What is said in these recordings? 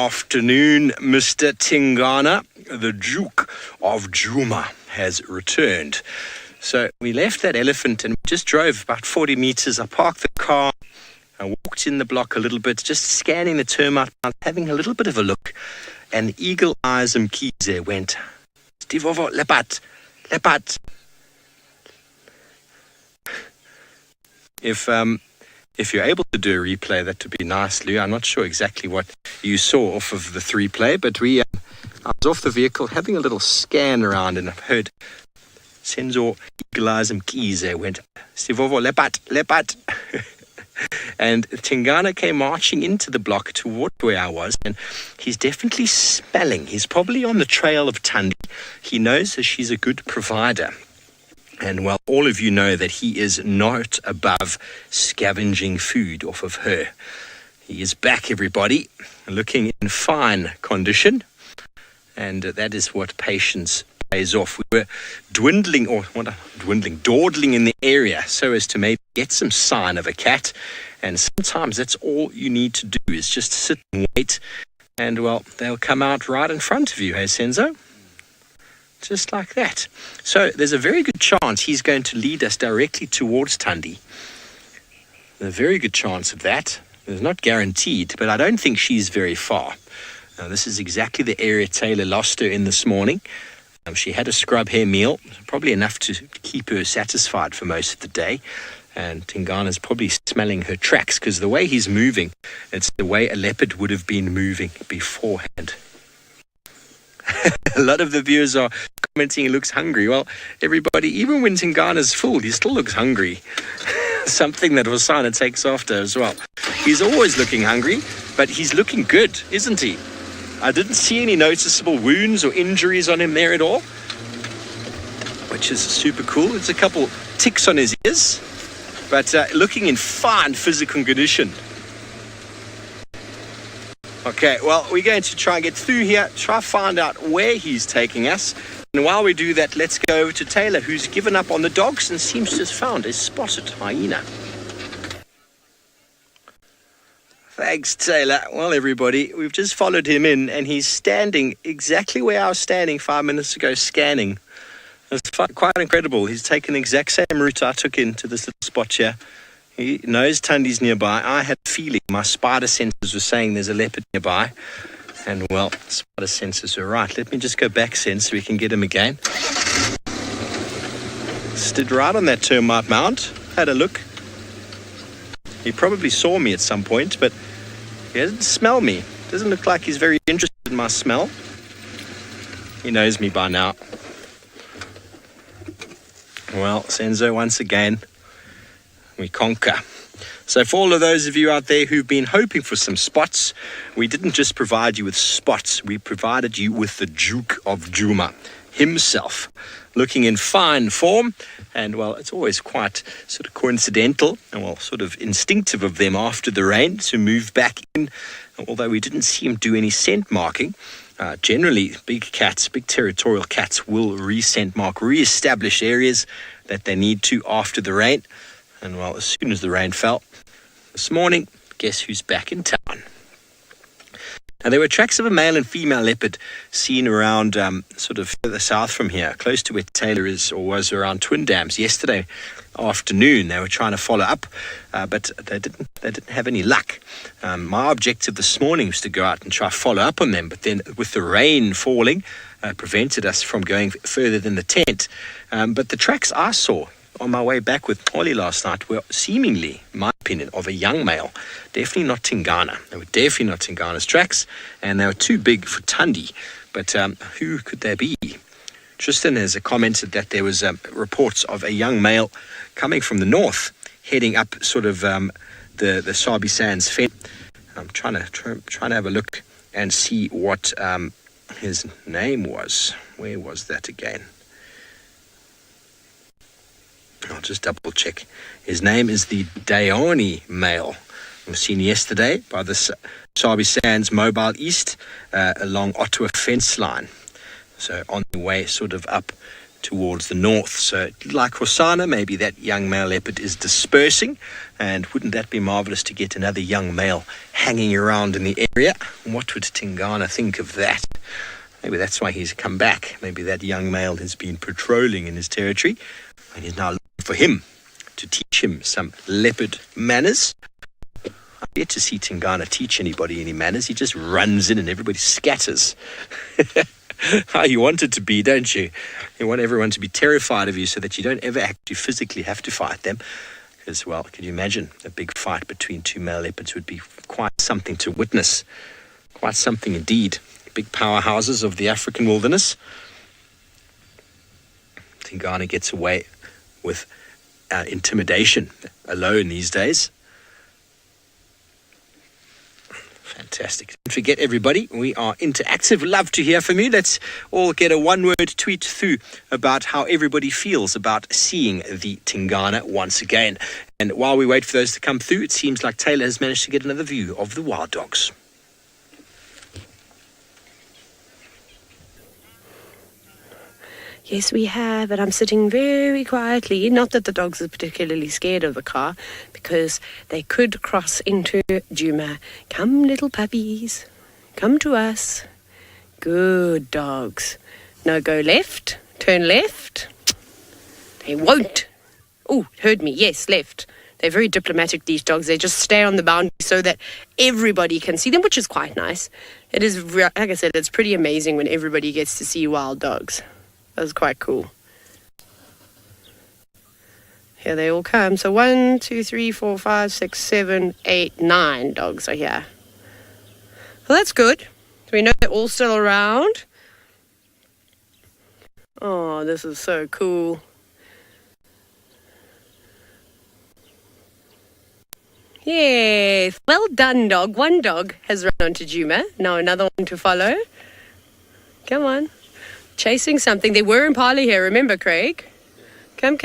afternoon, Mr. Tingana. The Duke of Djuma has returned. So we left that elephant and just drove about 40 meters. I parked the car. I walked in the block a little bit, just scanning the termite mound, having a little bit of a look. And Eagle Eyes Mkhize went, Stivovo, lepat, lepat. If you're able to do a replay, that would be nice, Lou. I'm not sure exactly what you saw off of the 3-play, but I was off the vehicle having a little scan around, and I've heard Sensor Eagle Eyes Mkhize went, Stivovo, lepat, lepat. And Tingana came marching into the block toward where I was, and he's definitely smelling. He's probably on the trail of Thandi. He knows that she's a good provider. And well, all of you know that he is not above scavenging food off of her. He is back, everybody, looking in fine condition. And that is what patience pays off. We were dawdling in the area so as to maybe get some sign of a cat. And sometimes that's all you need to do is just sit and wait. And well, they'll come out right in front of you, hey, Senzo? Just like that. So there's a very good chance he's going to lead us directly towards Thandi. A very good chance of that. It's not guaranteed, but I don't think she's very far. Now, this is exactly the area Tayla lost her in this morning. She had a scrub hair meal, probably enough to keep her satisfied for most of the day. And Tingana's probably smelling her tracks, because the way he's moving, it's the way a leopard would have been moving beforehand. A lot of the viewers are commenting he looks hungry. Well, everybody, even when Tingana's full, he still looks hungry. Something that Hosana takes after as well. He's always looking hungry, but he's looking good, isn't he? I didn't see any noticeable wounds or injuries on him there at all, which is super cool. There's a couple ticks on his ears, but looking in fine physical condition. Okay, well, we're going to try and get through here, try to find out where he's taking us. And while we do that, let's go over to Tayla, who's given up on the dogs and seems to have found a spotted hyena. Thanks, Tayla. Well, everybody, we've just followed him in, and he's standing exactly where I was standing 5 minutes ago, scanning. It's quite incredible. He's taken the exact same route I took into this little spot here. He knows Thandi's nearby. I had a feeling my spider sensors were saying there's a leopard nearby. And well, spider sensors are right. Let me just go back, Sense, so we can get him again. Stood right on that termite mound. Had a look. He probably saw me at some point, but he didn't smell me. Doesn't look like he's very interested in my smell. He knows me by now. Well, Senzo, once again, we conquer. So for all of those of you out there who've been hoping for some spots, we didn't just provide you with spots, we provided you with the Duke of Djuma himself, looking in fine form. And well, it's always quite sort of coincidental and well, sort of instinctive of them after the rain to move back in, although we didn't see him do any scent marking. Generally, big cats, big territorial cats will re-scent mark, re-establish areas that they need to after the rain. And well, as soon as the rain fell this morning, guess who's back in town? And there were tracks of a male and female leopard seen around sort of further south from here, close to where Tayla is or was around Twin Dams yesterday afternoon. They were trying to follow up, but they didn't have any luck. My objective this morning was to go out and try to follow up on them, but then with the rain falling, prevented us from going further than the tent. But the tracks I saw on my way back with Ollie last night were seemingly, in my opinion, of a young male. Definitely not Tingana. They were definitely not Tingana's tracks, and they were too big for Thandi. But who could they be? Tristan has commented that there was reports of a young male coming from the north, heading up sort of the Sabi Sands fence. I'm trying to have a look and see what his name was. Where was that again? I'll just double check. His name is the Dayoni male. It was seen yesterday by the Sabi Sands Mobile East along Ottawa fence line. So on the way sort of up towards the north. So like Hosanna, maybe that young male leopard is dispersing, and wouldn't that be marvelous to get another young male hanging around in the area? What would Tingana think of that? Maybe that's why he's come back. Maybe that young male has been patrolling in his territory, and he's now looking for him to teach him some leopard manners. I've yet to see Tingana teach anybody any manners. He just runs in and everybody scatters. How you want it to be, don't you? You want everyone to be terrified of you so that you don't ever actually physically have to fight them. Because, well, can you imagine a big fight between two male leopards would be quite something to witness. Quite something indeed. Big powerhouses of the African wilderness. Tingana gets away with intimidation alone these days. Fantastic. Don't forget, everybody, we are interactive. Love to hear from you. Let's all get a one-word tweet through about how everybody feels about seeing the Tingana once again. And while we wait for those to come through, it seems like Tayla has managed to get another view of the wild dogs. Yes, we have, and I'm sitting very quietly. Not that the dogs are particularly scared of the car, because they could cross into Djuma. Come, little puppies. Come to us. Good dogs. No, go left. Turn left. They won't. Oh, heard me. Yes, left. They're very diplomatic, these dogs. They just stay on the boundary so that everybody can see them, which is quite nice. It is, like I said, it's pretty amazing when everybody gets to see wild dogs. That's quite cool. Here they all come. So 1, 2, 3, 4, 5, 6, 7, 8, 9 dogs are here. Well, that's good. We know they're all still around. Oh, this is so cool. Yes, well done, dog. One dog has run onto Djuma. Now another one to follow. Come on. Chasing something. There were Impala here, remember, Craig? Come,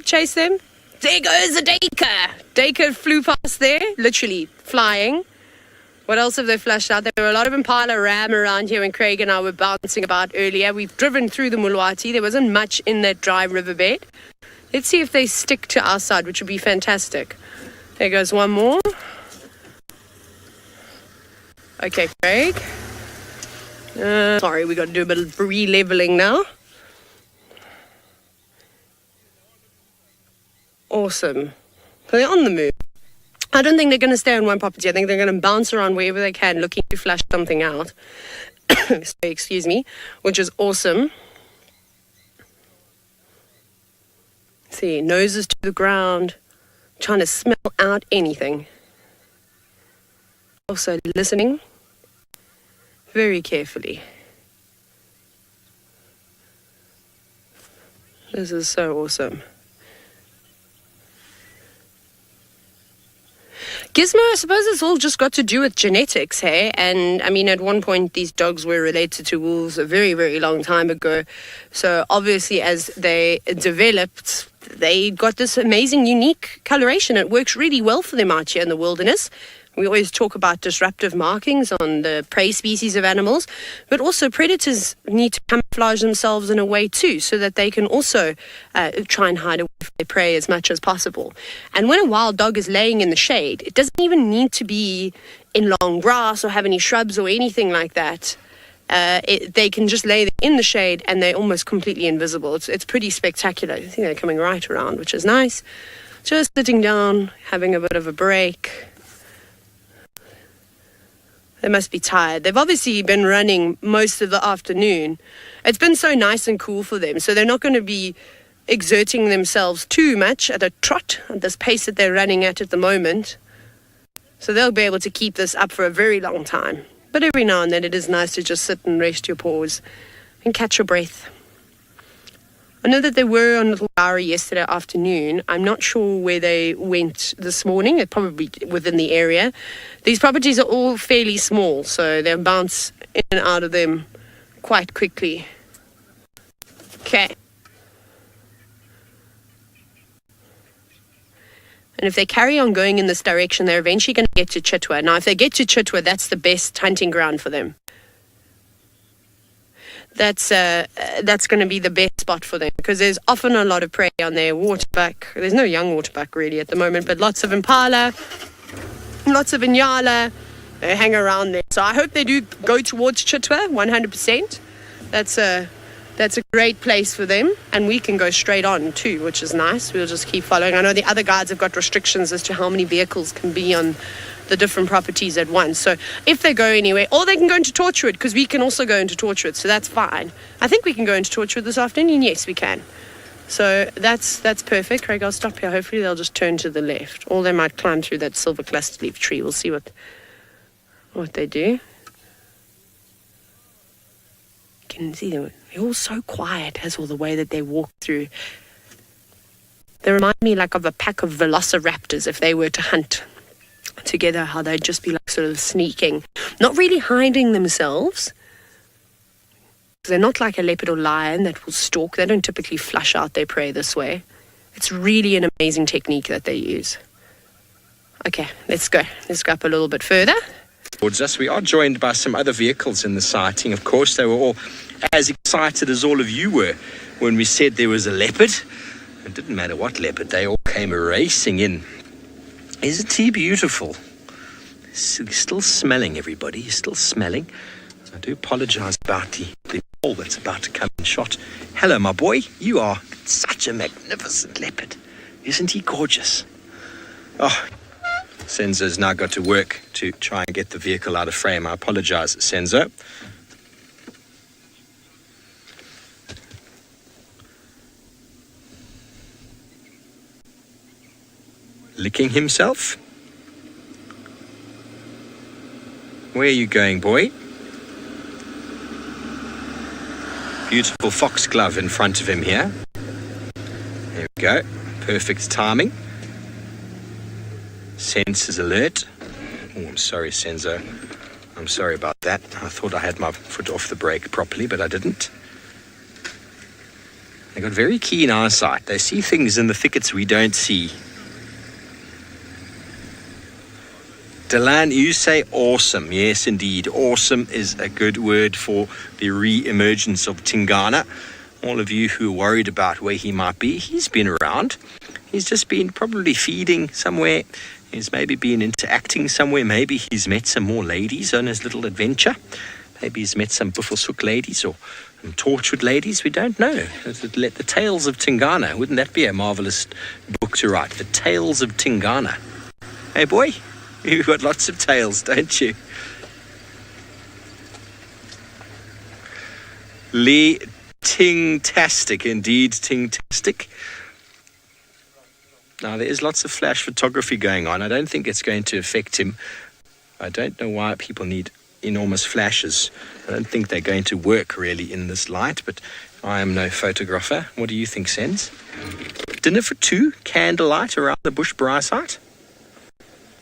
chase them. There goes a Dacre. Dacre flew past there, literally flying. What else have they flashed out? There were a lot of Impala ram around here when Craig and I were bouncing about earlier. We've driven through the Mulwati. There wasn't much in that dry riverbed. Let's see if they stick to our side, which would be fantastic. There goes one more. Okay, Craig. Sorry, we got to do a bit of re-leveling now. Awesome. So they're on the move. I don't think they're going to stay on one property. I think they're going to bounce around wherever they can, looking to flash something out. So, excuse me, which is awesome. See, noses to the ground, trying to smell out anything. Also listening very carefully. This is so awesome. Gizmo, I suppose it's all just got to do with genetics, hey? And, I mean, at one point, these dogs were related to wolves a very, very long time ago. So, obviously, as they developed, they got this amazing, unique coloration. It works really well for them out here in the wilderness. We always talk about disruptive markings on the prey species of animals, but also predators need to camouflage themselves in a way too, so that they can also try and hide away from their prey as much as possible. And when a wild dog is laying in the shade, it doesn't even need to be in long grass or have any shrubs or anything like that. They can just lay in the shade and they're almost completely invisible. It's pretty spectacular. I think they're coming right around, which is nice. Just sitting down, having a bit of a break. They must be tired. They've obviously been running most of the afternoon. It's been so nice and cool for them, so they're not going to be exerting themselves too much at a trot, at this pace that they're running at the moment. So they'll be able to keep this up for a very long time. But every now and then it is nice to just sit and rest your paws and catch your breath. I know that they were on Little Bowery yesterday afternoon. I'm not sure where they went this morning. It's probably within the area. These properties are all fairly small, so they'll bounce in and out of them quite quickly. Okay. And if they carry on going in this direction, they're eventually going to get to Chitwa. Now, if they get to Chitwa, that's the best hunting ground for them. that's going to be the best spot for them, because there's often a lot of prey on their waterbuck. There's no young waterbuck really at the moment, but lots of Impala, lots of Inyala. They hang around there. So I hope they do go towards Chitwa 100%. That's a great place for them, and we can go straight on too, which is nice. We'll just keep following. I know the other guides have got restrictions as to how many vehicles can be on the different properties at once. So if they go anywhere, or they can go into Torchwood, because we can also go into Torchwood, so that's fine. I think we can go into Torchwood this afternoon. Yes, we can. So that's perfect. Craig, I'll stop here. Hopefully they'll just turn to the left, or they might climb through that silver cluster leaf tree. We'll see what they do. You can see them. They're all so quiet as all the way that they walk through. They remind me like of a pack of velociraptors if they were to hunt together, how they'd just be like sort of sneaking, not really hiding themselves. They're not like a leopard or lion that will stalk. They don't typically flush out their prey this way. It's really an amazing technique that they use. Okay, let's go. Let's go up a little bit further. Towards us, we are joined by some other vehicles in the sighting. Of course, they were all as excited as all of you were when we said there was a leopard. It didn't matter what leopard, they all came racing in. Isn't he beautiful? He's still smelling, everybody. He's still smelling. I do apologize about the ball that's about to come in shot. Hello, my boy. You are such a magnificent leopard. Isn't he gorgeous? Oh, Senzo's now got to work to try and get the vehicle out of frame. I apologize, Senzo. Licking himself. Where are you going, boy? Beautiful foxglove in front of him here. There we go. Perfect timing. Senses alert. Oh, I'm sorry, Senzo. I'm sorry about that. I thought I had my foot off the brake properly, but I didn't. They got very keen eyesight. They see things in the thickets we don't see. Delan, you say awesome. Yes, indeed. Awesome is a good word for the re-emergence of Tingana. All of you who are worried about where he might be, he's been around. He's just been probably feeding somewhere. He's maybe been interacting somewhere. Maybe he's met some more ladies on his little adventure. Maybe he's met some Buffelshoek ladies or some Torchwood ladies. We don't know. The Tales of Tingana. Wouldn't that be a marvelous book to write? The Tales of Tingana. Hey, boy. You've got lots of tails, don't you? Lee, ting-tastic, indeed, ting-tastic. Now, there is lots of flash photography going on. I don't think it's going to affect him. I don't know why people need enormous flashes. I don't think they're going to work really in this light, but I am no photographer. What do you think, Sens? Dinner for two, candlelight around the bush braai site.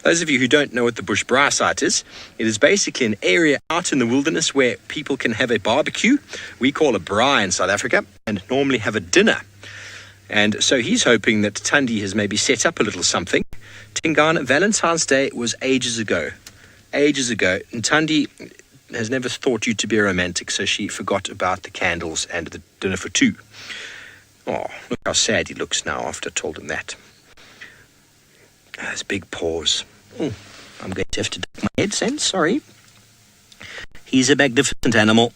Those of you who don't know what the bush braai site is, it is basically an area out in the wilderness where people can have a barbecue. We call it braai in South Africa, and normally have a dinner. And so he's hoping that Tundi has maybe set up a little something. Tingana, Valentine's Day was ages ago. Ages ago. And Tundi has never thought you to be a romantic, so she forgot about the candles and the dinner for two. Oh, look how sad he looks now after I told him that. Those big paws. Oh, I'm going to have to duck my head, Sen. Sorry. He's a magnificent animal.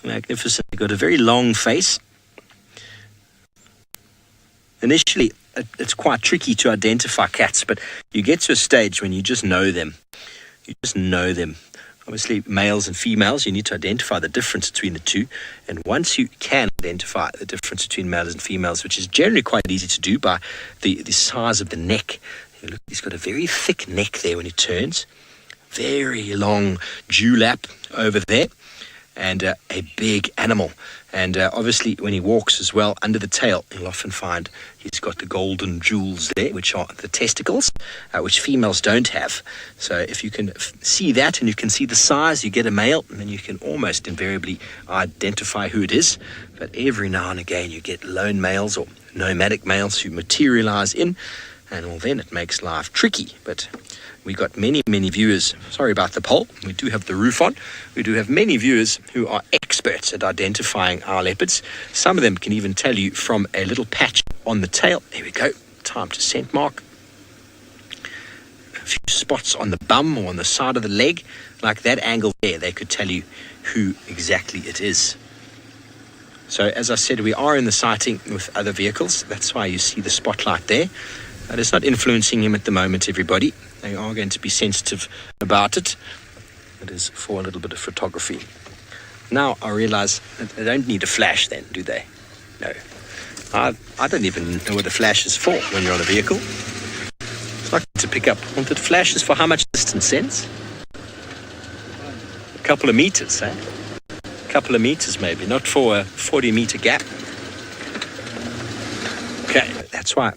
Magnificent. He's got a very long face. Initially, it's quite tricky to identify cats, but you get to a stage when you just know them. You just know them. Obviously, males and females, you need to identify the difference between the two. And once you can identify the difference between males and females, which is generally quite easy to do by the size of the neck. You look, he's got a very thick neck there when he turns. Very long dewlap over there. And a big animal. And obviously, when he walks as well, under the tail, you'll often find he's got the golden jewels there, which are the testicles, which females don't have. So if you can see that and you can see the size, you get a male, and then you can almost invariably identify who it is. But every now and again, you get lone males or nomadic males who materialize in, and well, then it makes life tricky. But we got many viewers. Sorry about the poll. We do have the roof on. We do have many viewers who are experts at identifying our leopards. Some of them can even tell you from a little patch on the tail. Here we go. Time to scent mark. A few spots on the bum or on the side of the leg, like that angle there, they could tell you who exactly it is. So as I said, we are in the sighting with other vehicles. That's why you see the spotlight there. But it's not influencing him at the moment, everybody. They are going to be sensitive about it. It is for a little bit of photography. Now I realize that they don't need a flash then, do they? No. I don't even know what a flash is for when you're on a vehicle. It's like to pick up. Well, the flash is for how much distance sense? A couple of meters, eh? A couple of meters maybe, not for a 40-meter gap. Okay, that's why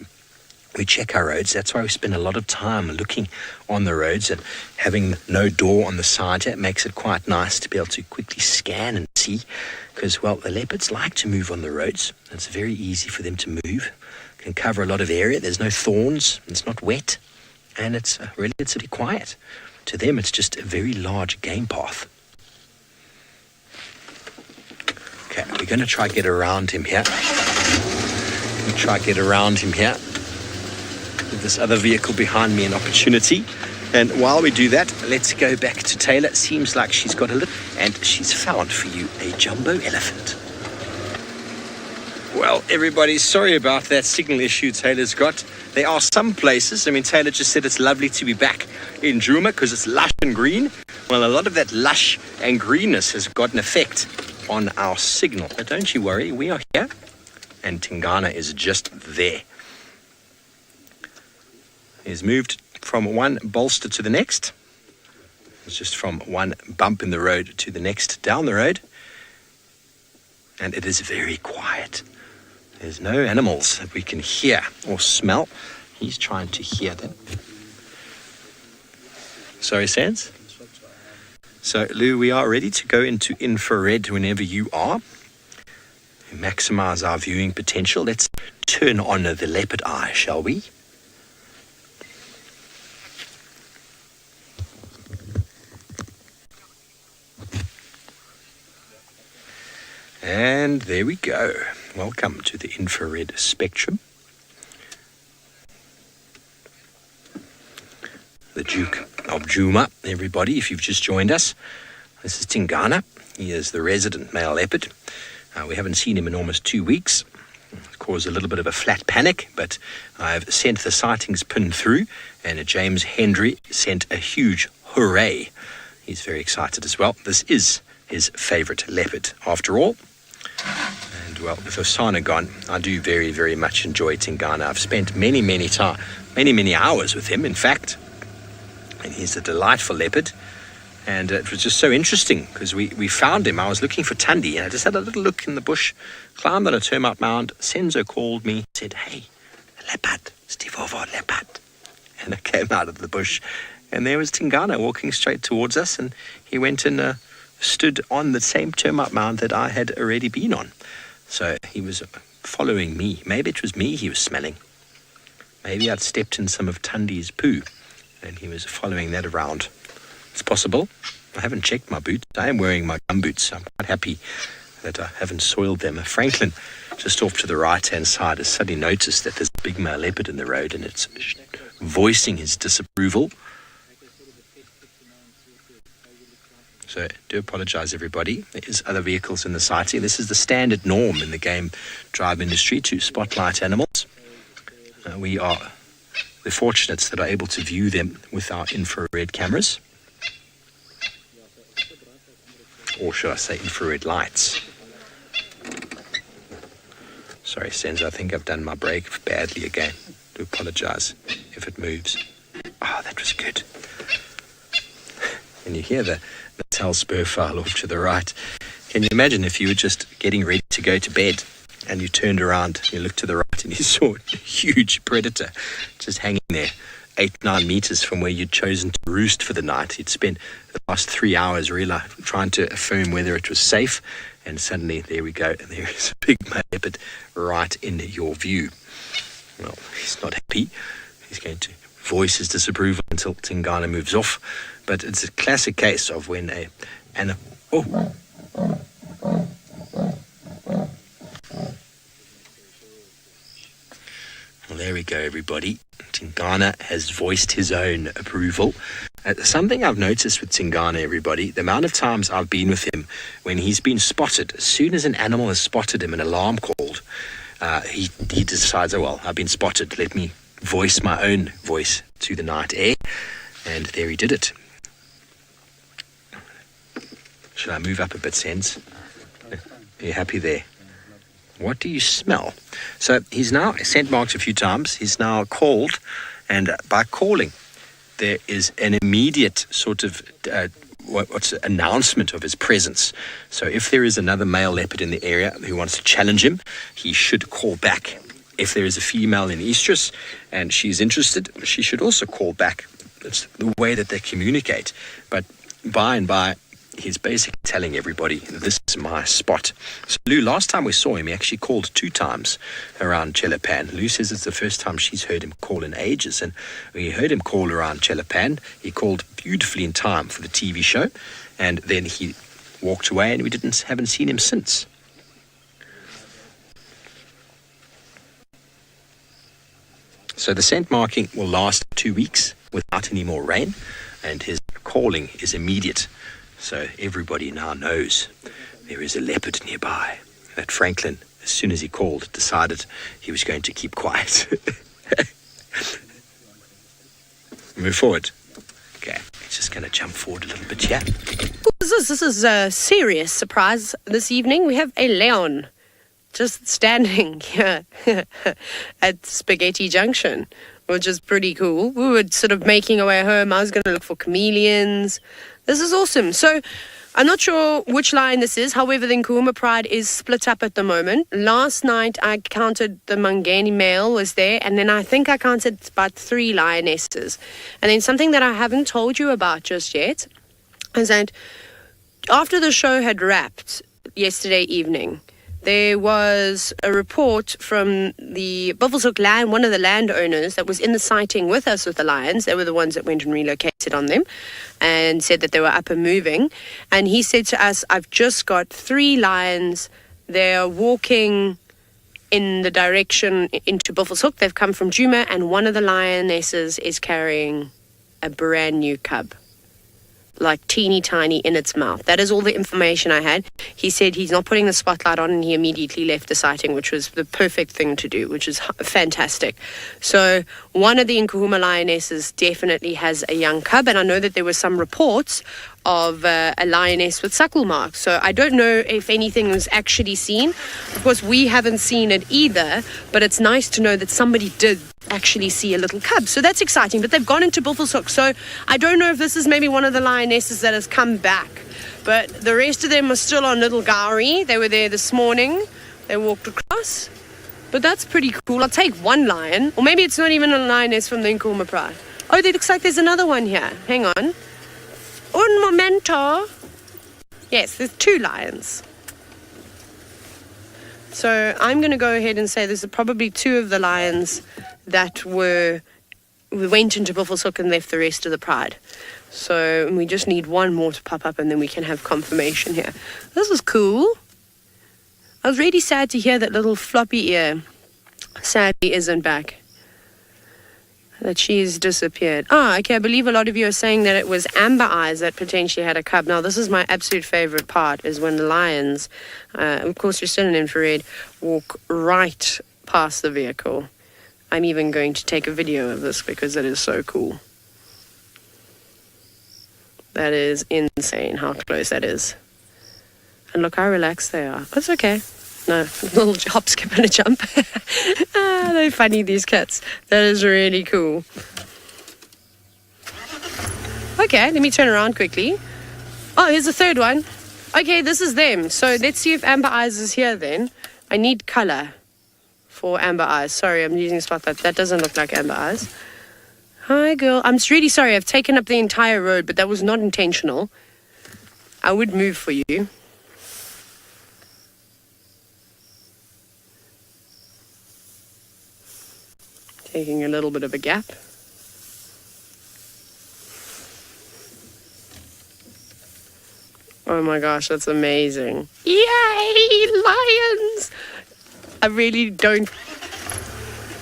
we check our roads. That's why we spend a lot of time looking on the roads, and having no door on the side here makes it quite nice to be able to quickly scan and see, because, well, the leopards like to move on the roads. It's very easy for them to move. Can cover a lot of area. There's no thorns. It's not wet, and it's relatively quiet. To them, it's just a very large game path. Okay, we're going to try get around him here. Give this other vehicle behind me an opportunity. And while we do that, let's go back to Tayla. Seems like she's got a little, and she's found for you a jumbo elephant. Well, everybody, sorry about that signal issue Tayla's got. There are some places, I mean, Tayla just said it's lovely to be back in Djuma because it's lush and green. Well, a lot of that lush and greenness has got an effect on our signal. But don't you worry, we are here, and Tingana is just there. He's moved from one bolster to the next. It's just from one bump in the road to the next down the road. And it is very quiet. There's no animals that we can hear or smell. He's trying to hear them. Sorry, Sans? So, Lou, we are ready to go into infrared whenever you are. Maximize our viewing potential. Let's turn on the leopard eye, shall we? And there we go. Welcome to the infrared spectrum. The Duke of Djuma, everybody, if you've just joined us. This is Tingana. He is the resident male leopard. We haven't seen him in almost 2 weeks. It caused a little bit of a flat panic, but I've sent the sightings pin through, and James Hendry sent a huge hooray. He's very excited as well. This is his favorite leopard, after all. And, well, with Osana gone, I do very, very much enjoy Tingana. I've spent many hours with him, in fact. And he's a delightful leopard. And it was just so interesting because we found him. I was looking for Tundi, and I just had a little look in the bush, climbed on a termite mound. Senzo called me, said, "Hey, a leopard, Stivovo leopard." And I came out of the bush, and there was Tingana walking straight towards us, and he went and stood on the same termite mound that I had already been on. So he was following me. Maybe it was me he was smelling. Maybe I'd stepped in some of Tundi's poo, and he was following that around. It's possible. I haven't checked my boots. I am wearing my gum boots. I'm quite happy that I haven't soiled them. Franklin, just off to the right-hand side, has suddenly noticed that there's a big male leopard in the road, and it's voicing his disapproval. So I do apologize, everybody. There is other vehicles in the sighting. This is the standard norm in the game drive industry to spotlight animals. We are the fortunates that are able to view them with our infrared cameras. Or should I say infrared lights. Sorry, Senzo, I think I've done my brake badly again. I do apologize if it moves. Oh, that was good. And you hear the tail spur file off to the right. Can you imagine if you were just getting ready to go to bed and you turned around, you looked to the right and you saw a huge predator just hanging there 8-9 meters from where you'd chosen to roost for the night. You'd spent the last 3 hours really trying to affirm whether it was safe, and suddenly there we go, and there is a big leopard right in your view. Well, he's not happy. He's going to voice his disapproval until Tingana moves off. But it's a classic case of when well, there we go, everybody. Tingana has voiced his own approval. Something I've noticed with Tingana, everybody, the amount of times I've been with him when he's been spotted, as soon as an animal has spotted him, an alarm called, he decides, oh, well, I've been spotted. Let me voice my own voice to the night air. And there he did it. Should I move up a bit, Sense? Are you happy there? What do you smell? So he's now scent marked a few times. He's now called, and by calling, there is an immediate sort of announcement of his presence. So if there is another male leopard in the area who wants to challenge him, he should call back. If there is a female in estrus and she's interested, she should also call back. It's the way that they communicate. But by and by, he's basically telling everybody, this is my spot. So Lou, last time we saw him, he actually called 2 times around Chelapan. Lou says it's the first time she's heard him call in ages. And we heard him call around Chelapan. He called beautifully in time for the TV show. And then he walked away and we haven't seen him since. So the scent marking will last 2 weeks without any more rain. And his calling is immediate. So everybody now knows there is a leopard nearby. That Franklin, as soon as he called, decided he was going to keep quiet. Move forward. Okay, just going to jump forward a little bit here. This is a serious surprise this evening. We have a leon just standing here at Spaghetti Junction, which is pretty cool. We were sort of making our way home. I was going to look for chameleons. This is awesome. So I'm not sure which lion this is. However, the Nkuhuma Pride is split up at the moment. Last night, I counted the Mangeni male was there, and then I think I counted about 3 lionesses. And then something that I haven't told you about just yet is that after the show had wrapped yesterday evening, there was a report from the Buffelshoek land, one of the landowners that was in the sighting with us with the lions. They were the ones that went and relocated on them and said that they were up and moving. And he said to us, I've just got 3 lions. They're walking in the direction into Buffelshoek. They've come from Djuma, and one of the lionesses is carrying a brand new cub, like teeny tiny in its mouth. That is all the information I had. He said he's not putting the spotlight on, and he immediately left the sighting, which was the perfect thing to do, which is fantastic. So one of the Nkuhuma lionesses definitely has a young cub, and I know that there were some reports of a lioness with suckle marks. So I don't know if anything was actually seen. Of course, we haven't seen it either, but it's nice to know that somebody did actually see a little cub. So that's exciting. But they've gone into Buffelshoek. So I don't know if this is maybe one of the lionesses that has come back. But the rest of them are still on Little Gowrie. They were there this morning. They walked across. But that's pretty cool. I'll take one lion. Or maybe it's not even a lioness from the Nkuhuma Pride. Oh, it looks like there's another one here. Hang on. Un momento. Yes, there's 2 lions. So I'm going to go ahead and say there's probably 2 of the lions that went into Buffelshoek and left the rest of the pride. So we just need one more to pop up, and then we can have confirmation here. This was cool. I was really sad to hear that little floppy ear sadly isn't back, that she's disappeared. Okay, I believe a lot of you are saying that it was Amber Eyes that potentially had a cub. Now, this is my absolute favorite part, is when the lions, of course you're still in infrared, walk right past the vehicle. I'm even going to take a video of this because it is so cool. That is insane how close that is. And look how relaxed they are. That's okay. No, little hop, skip, and a jump. They're funny, these cats. That is really cool. Okay, let me turn around quickly. Oh, here's the third one. Okay, this is them. So let's see if Amber Eyes is here then. I need color for Amber Eyes. Sorry, I'm using a spotlight. That doesn't look like Amber Eyes. Hi, girl. I'm really sorry. I've taken up the entire road, but that was not intentional. I would move for you. Taking a little bit of a gap. Oh my gosh, that's amazing. Yay, lions!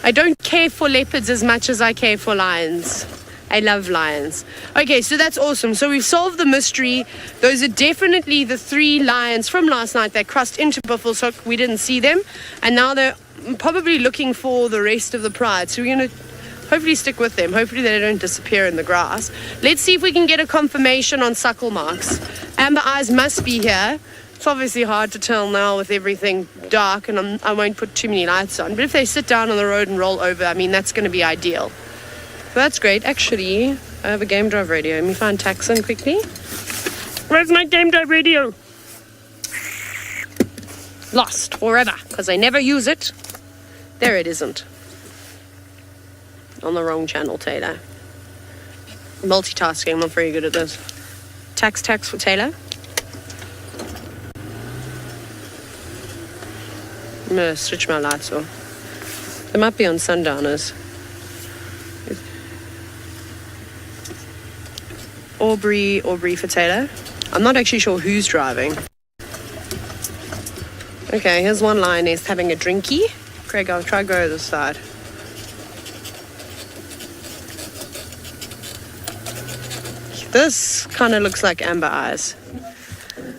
I don't care for leopards as much as I care for lions. I love lions. Okay, so that's awesome. So we've solved the mystery. Those are definitely the 3 lions from last night that crossed into Buffelshoek. We didn't see them. And now they're probably looking for the rest of the pride. So we're going to hopefully stick with them. Hopefully they don't disappear in the grass. Let's see if we can get a confirmation on suckle marks. Amber eyes must be here. It's obviously hard to tell now with everything dark, and I won't put too many lights on. But if they sit down on the road and roll over, I mean, that's going to be ideal. So that's great. Actually, I have a game drive radio. Let me find Taxon quickly. Where's my game drive radio? Lost forever, because I never use it. There it isn't. On the wrong channel, Tayla. Multitasking, I'm not very good at this. Tax for Tayla. I'm going to switch my lights off. They might be on sundowners. Aubrey for Tayla. I'm not actually sure who's driving. Okay, here's one lioness having a drinky. Craig, I'll try to go to this side. This kind of looks like Amber eyes.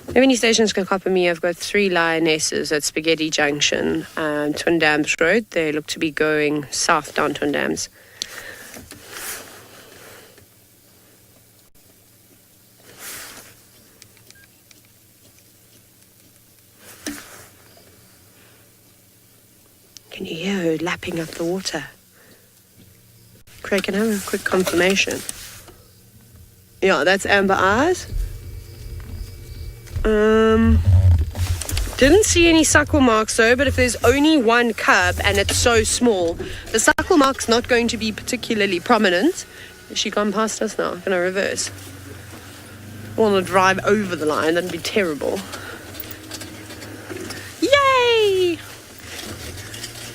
If any stations can copy me, I've got 3 lionesses at Spaghetti Junction, Twin Dams Road. They look to be going south down Twin Dams. Can you hear her lapping up the water? Craig, can I have a quick confirmation? Yeah, that's Amber eyes. Didn't see any suckle marks though, but if there's only one cub and it's so small, the suckle mark's not going to be particularly prominent. Has she gone past us now? Can I reverse? I want to drive over the line, that'd be terrible. Yay!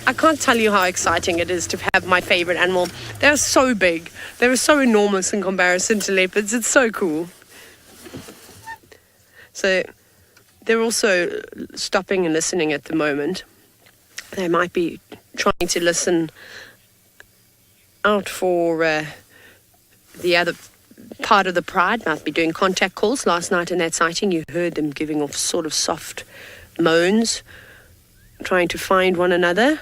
I can't tell you how exciting it is to have my favorite animal. They're so big. They're so enormous in comparison to leopards. It's so cool. So they're also stopping and listening at the moment. They might be trying to listen out for the other part of the pride. Might be doing contact calls. Last night in that sighting, you heard them giving off sort of soft moans, trying to find one another.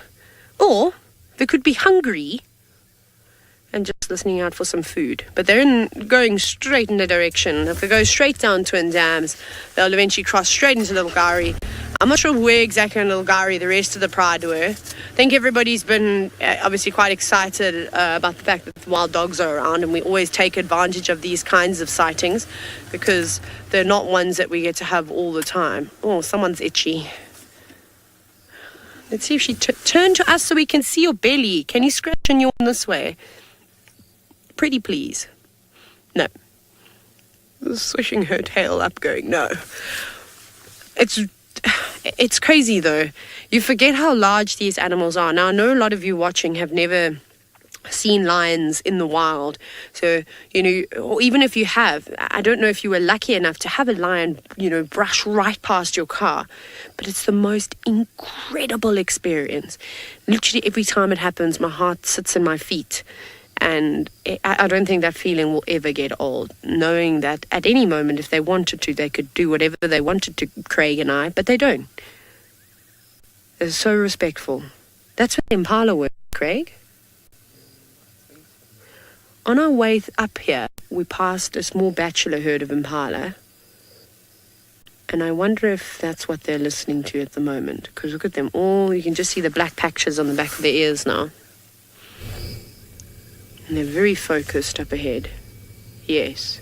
Or they could be hungry and just listening out for some food. But they're going straight in the direction. If they go straight down Twin Dams, they'll eventually cross straight into Little Gowrie. I'm not sure where exactly in Little Gowrie the rest of the pride were. I think everybody's been obviously quite excited about the fact that the wild dogs are around, and we always take advantage of these kinds of sightings because they're not ones that we get to have all the time. Oh, someone's itchy. Let's see if she turn to us so we can see your belly. Can you scratch and yawn this way? Pretty please. No. Swishing her tail up going, no. It's crazy though. You forget how large these animals are. Now I know a lot of you watching have never seen lions in the wild. So, you know, or even if you have, I don't know if you were lucky enough to have a lion, you know, brush right past your car. But it's the most incredible experience. Literally every time it happens, my heart sits in my feet. And I don't think that feeling will ever get old, knowing that at any moment, if they wanted to, they could do whatever they wanted to, Craig and I, but they don't. They're so respectful. That's what Impala were, Craig. On our way up here, we passed a small bachelor herd of Impala. And I wonder if that's what they're listening to at the moment. Because look at them all. You can just see the black patches on the back of their ears now. And they're very focused up ahead. Yes.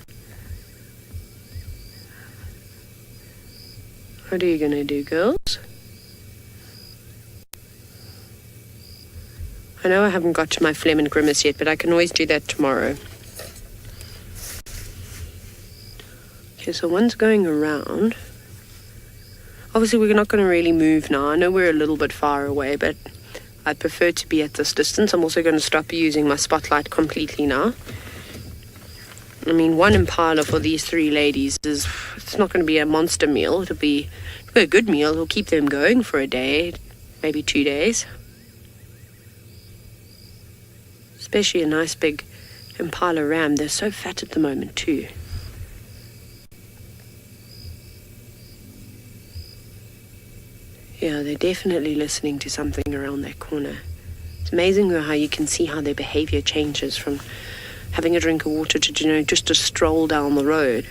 What are you going to do, girls? I know I haven't got to my phlegm and grimace yet, but I can always do that tomorrow. Okay, so one's going around. Obviously, we're not going to really move now. I know we're a little bit far away, but I'd prefer to be at this distance. I'm also going to stop using my spotlight completely now. I mean, one Impala for these three ladies it's not going to be a monster meal. It'll be a good meal. It'll keep them going for a day, maybe 2 days. Especially a nice big Impala ram. They're so fat at the moment too. Yeah, they're definitely listening to something around that corner. It's amazing though how you can see how their behavior changes from having a drink of water to, just a stroll down the road.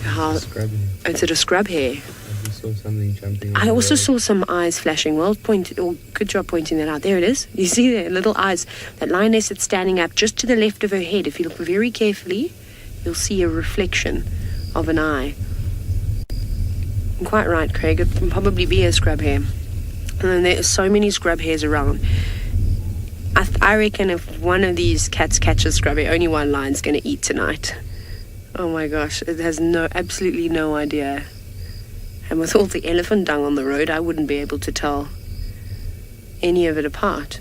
It's at a scrub hare. I saw something jumping. I also saw some eyes flashing. Good job pointing that out. There it is. You see there, little eyes. That lioness that's standing up just to the left of her head. If you look very carefully, you'll see a reflection of an eye. You're quite right, Craig. It can probably be a scrub hare. And then there are so many scrub hares around. I reckon if one of these cats catches scrub hare, only one lion's going to eat tonight. Oh my gosh, it has absolutely no idea. And with all the elephant dung on the road, I wouldn't be able to tell any of it apart.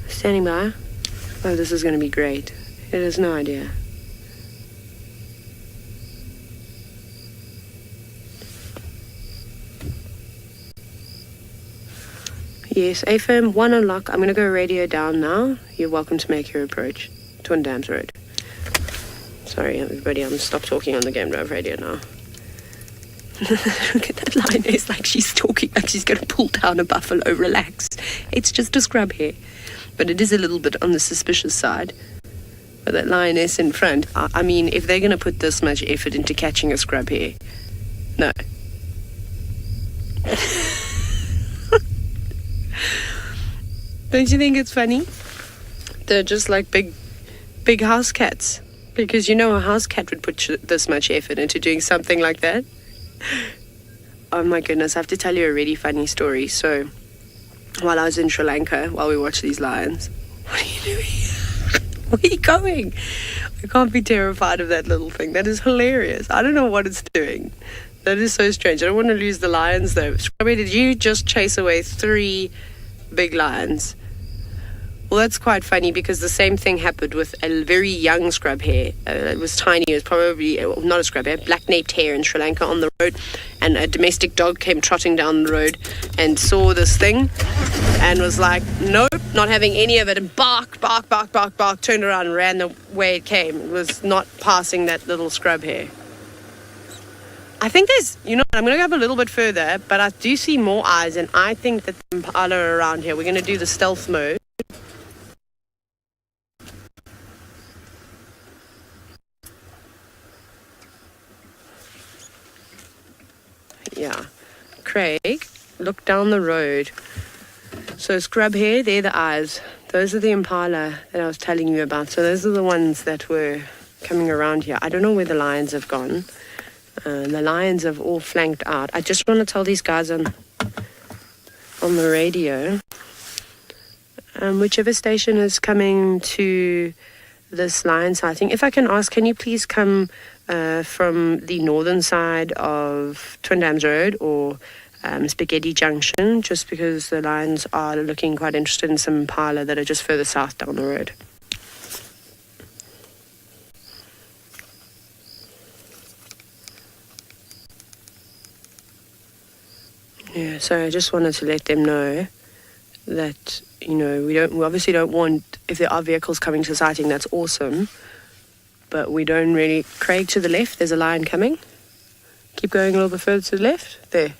Standing by. Oh, this is going to be great. It has no idea. Yes, AFM, 1 unlock. I'm going to go radio down now. You're welcome to make your approach. Twin Dams Road. Sorry, everybody, I'm stop talking on the Game Drive radio now. Look at that lioness, like she's talking, like she's going to pull down a buffalo. Relax. It's just a scrub hare. But it is a little bit on the suspicious side. But that lioness in front, I mean, if they're going to put this much effort into catching a scrub hare, no. Don't you think it's funny? They're just like big house cats. Because a house cat would put this much effort into doing something like that. Oh my goodness, I have to tell you a really funny story. So, while I was in Sri Lanka, while we watched these lions, what are you doing? Where are you going? I can't be terrified of that little thing. That is hilarious. I don't know what it's doing. That is so strange. I don't want to lose the lions though. Scrubby, did you just chase away 3 big lions? Well, that's quite funny because the same thing happened with a very young scrub hare. It was tiny. It was probably not a scrub hare, black-naped hare in Sri Lanka on the road. And a domestic dog came trotting down the road and saw this thing and was like, nope, not having any of it. And bark, turned around and ran the way it came. It was not passing that little scrub hare. I think there's, I'm going to go up a little bit further, but I do see more eyes, and I think that the Impala are around here. We're going to do the stealth mode. Yeah. Craig, look down the road. So scrub here, they're the eyes. Those are the Impala that I was telling you about. So those are the ones that were coming around here. I don't know where the lions have gone. The lions have all flanked out. I just want to tell these guys on the radio, whichever station is coming to this lion sighting, if I can ask, can you please come from the northern side of Twin Dams Road or Spaghetti Junction, just because the lions are looking quite interested in some Impala that are just further south down the road. Yeah, so I just wanted to let them know that, we obviously don't want, if there are vehicles coming to sighting, that's awesome. But we don't really... Craig, to the left, there's a lion coming. Keep going a little bit further to the left. There.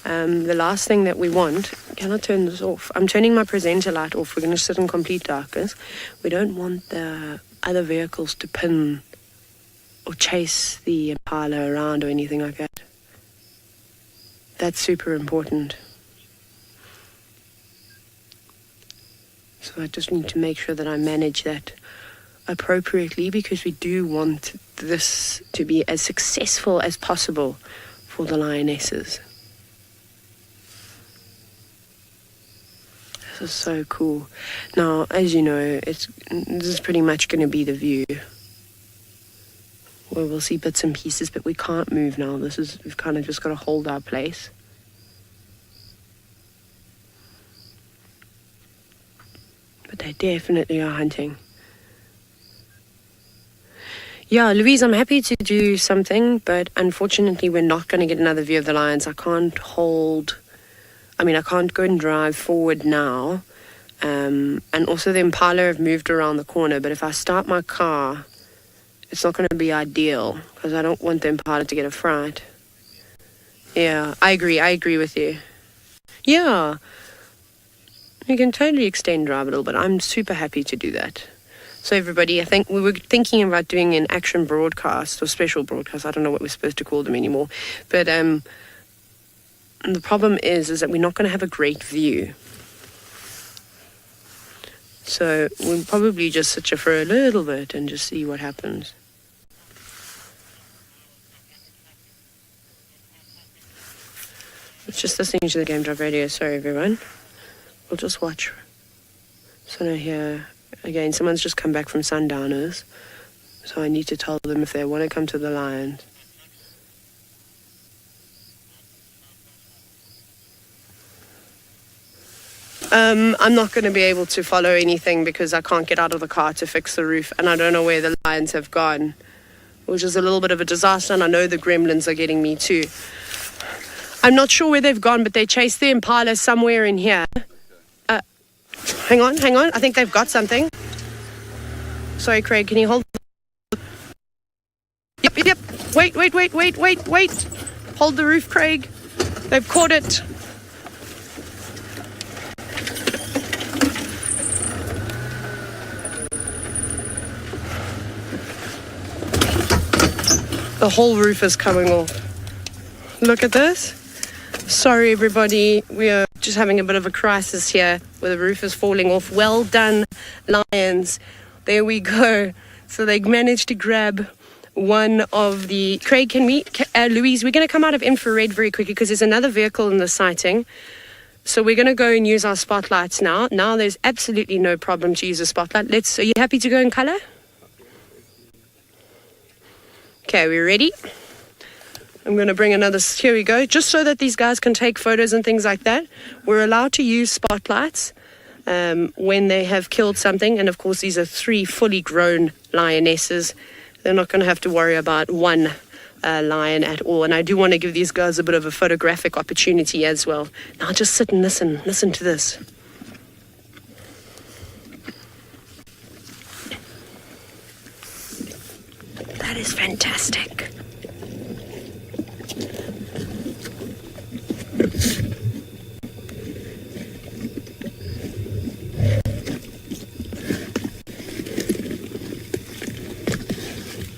The last thing that we want... Can I turn this off? I'm turning my presenter light off. We're going to sit in complete darkness. We don't want the other vehicles to pin or chase the Impala around or anything like that. That's super important. So I just need to make sure that I manage that appropriately, because we do want this to be as successful as possible for the lionesses. This is so cool. Now, as you know, this is pretty much going to be the view, where we'll see bits and pieces, but we can't move now. We've kind of just got to hold our place. But they're definitely are hunting. Yeah, Louise, I'm happy to do something, but unfortunately we're not going to get another view of the lions. I can't go and drive forward now. And also the Impala have moved around the corner, but if I start my car, it's not going to be ideal because I don't want the Impala to get a fright. Yeah, I agree with you. Yeah, you can totally extend drive a little bit. I'm super happy to do that. So everybody, I think we were thinking about doing an action broadcast or special broadcast. I don't know what we're supposed to call them anymore. But the problem is that we're not going to have a great view. So we'll probably just sit here for a little bit and just see what happens. It's just listening to the Game Drive radio. Sorry, everyone. We'll just watch. So now here, again, someone's just come back from Sundowners. So I need to tell them if they want to come to the lions. I'm not going to be able to follow anything because I can't get out of the car to fix the roof. And I don't know where the lions have gone, which is a little bit of a disaster. And I know the gremlins are getting me too. I'm not sure where they've gone, but they chased the Impala somewhere in here. Hang on. I think they've got something. Sorry, Craig, can you hold? Yep. Wait. Hold the roof, Craig. They've caught it. The whole roof is coming off. Look at this. Sorry, everybody. We are just having a bit of a crisis here where the roof is falling off. Well done, lions. There we go. So they managed to grab one of the... Craig, Louise, we're going to come out of infrared very quickly because there's another vehicle in the sighting. So we're going to go and use our spotlights now. Now there's absolutely no problem to use a spotlight. Are you happy to go in color? Okay, we're ready. I'm going to bring here we go, just so that these guys can take photos and things like that. We're allowed to use spotlights when they have killed something. And of course, these are 3 fully grown lionesses. They're not going to have to worry about one lion at all. And I do want to give these guys a bit of a photographic opportunity as well. Now just sit and listen to this. That is fantastic.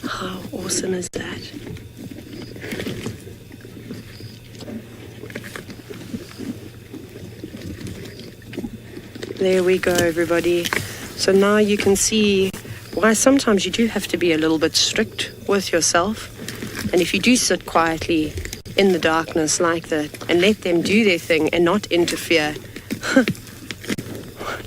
How awesome is that? There we go, everybody. So now you can see why sometimes you do have to be a little bit strict with yourself. And if you do sit quietly in the darkness like that and let them do their thing and not interfere,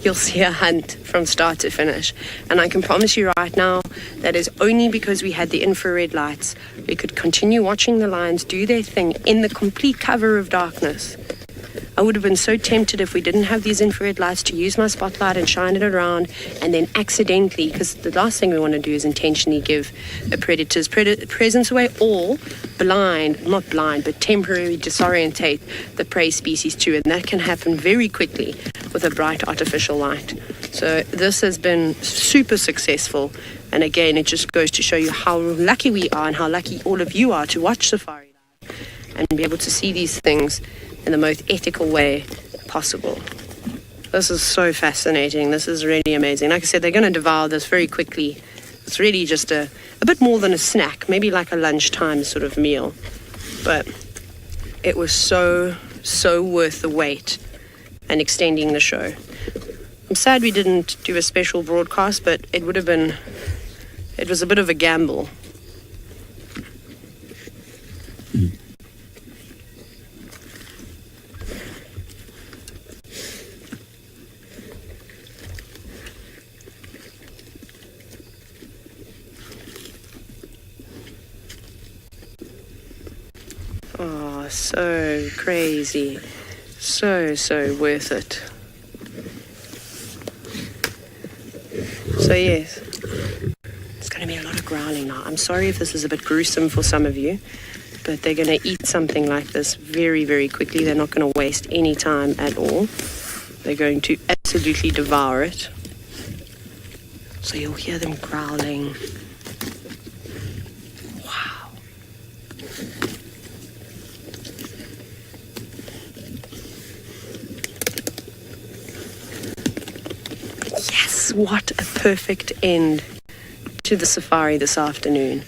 you'll see a hunt from start to finish. And I can promise you right now, that is only because we had the infrared lights. We could continue watching the lions do their thing in the complete cover of darkness. I would have been so tempted if we didn't have these infrared lights to use my spotlight and shine it around and then accidentally, because the last thing we want to do is intentionally give a predator's presence away or not blind, but temporarily disorientate the prey species too. And that can happen very quickly with a bright artificial light. So this has been super successful. And again, it just goes to show you how lucky we are and how lucky all of you are to watch Safari Live and be able to see these things in the most ethical way possible. This is so fascinating. This is really amazing. Like I said, they're going to devour this very quickly. It's really just a bit more than a snack, maybe like a lunchtime sort of meal. But it was so worth the wait and extending the show. I'm sad we didn't do a special broadcast, but it was a bit of a gamble. Oh, so crazy. So worth it. So yes, it's going to be a lot of growling now. I'm sorry if this is a bit gruesome for some of you, but they're going to eat something like this very, very quickly. They're not going to waste any time at all. They're going to absolutely devour it. So you'll hear them growling. Wow. Yes, what a perfect end to the safari this afternoon.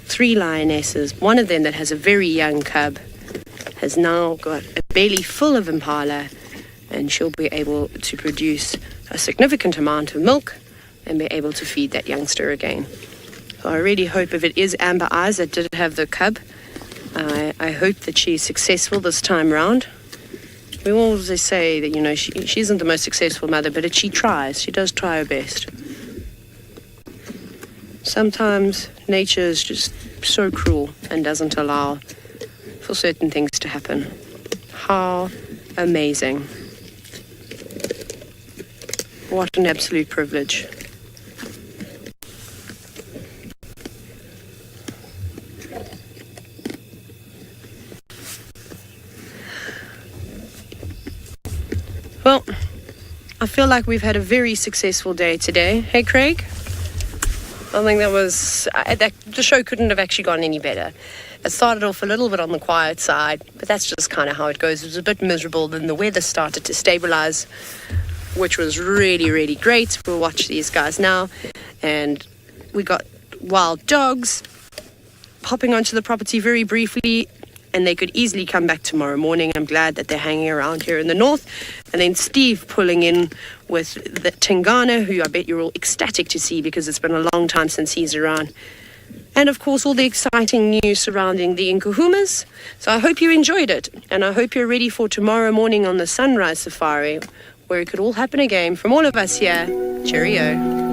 3 lionesses, one of them that has a very young cub, has now got a belly full of Impala, and she'll be able to produce a significant amount of milk and be able to feed that youngster again. So I really hope, if it is Amber Eyes that did have the cub, I hope that she's successful this time round. We always say that, you know, she isn't the most successful mother, but she tries. She does try her best. Sometimes nature is just so cruel and doesn't allow for certain things to happen. How amazing. What an absolute privilege. Well, I feel like we've had a very successful day today. Hey, Craig? I think the show couldn't have actually gone any better. It started off a little bit on the quiet side, but that's just kind of how it goes. It was a bit miserable. Then the weather started to stabilize, which was really, really great. We'll watch these guys now. And we got wild dogs hopping onto the property very briefly, and they could easily come back tomorrow morning. I'm glad that they're hanging around here in the north. And then Steve pulling in with the Tingana, who I bet you're all ecstatic to see because it's been a long time since he's around. And of course, all the exciting news surrounding the Nkuhumas. So I hope you enjoyed it. And I hope you're ready for tomorrow morning on the Sunrise Safari, where it could all happen again. From all of us here, cheerio.